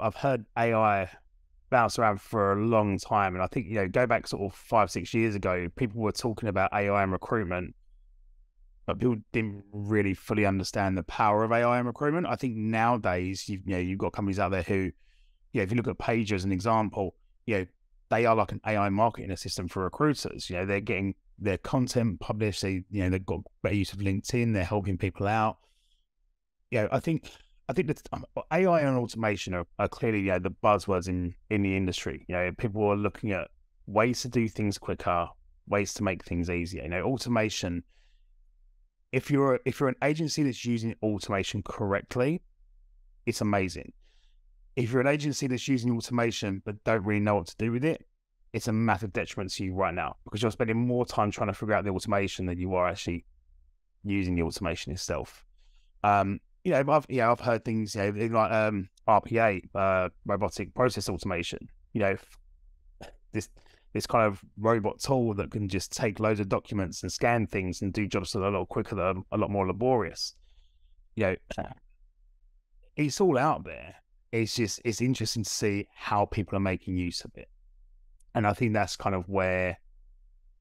I've heard AI bounce around for a long time, and I think go back sort of 5, 6 years ago, people were talking about AI and recruitment, but people didn't really fully understand the power of AI and recruitment. I think nowadays you've got companies out there who, if you look at Page as an example, they are like an AI marketing assistant for recruiters. They're getting their content published. They've got better use of LinkedIn. They're helping people out. I think that AI and automation are clearly the buzzwords in the industry. People are looking at ways to do things quicker, ways to make things easier. Automation. If you're an agency that's using automation correctly, it's amazing. If you're an agency that's using automation but don't really know what to do with it, it's a massive detriment to you right now, because you're spending more time trying to figure out the automation than you are actually using the automation itself. I've heard things, like RPA, robotic process automation. This kind of robot tool that can just take loads of documents and scan things and do jobs that are a lot quicker, that are a lot more laborious. It's all out there. It's interesting to see how people are making use of it. And I think that's kind of where,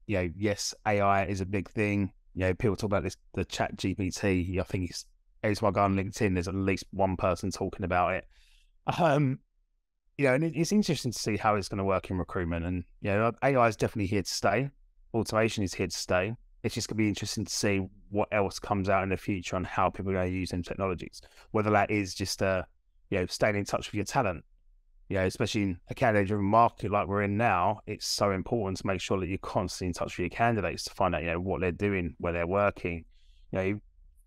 yes, AI is a big thing. People talk about this, the chat GPT. I think every time I go on LinkedIn, there's at least one person talking about it. And it's interesting to see how it's going to work in recruitment. And, AI is definitely here to stay. Automation is here to stay. It's just going to be interesting to see what else comes out in the future on how people are going to use them technologies, whether that is just, staying in touch with your talent. Especially in a candidate-driven market like we're in now, it's so important to make sure that you're constantly in touch with your candidates to find out, what they're doing, where they're working.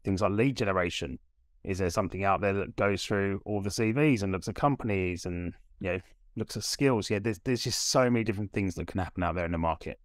Things like lead generation. Is there something out there that goes through all the CVs and looks at companies and, looks at skills? There's just so many different things that can happen out there in the market.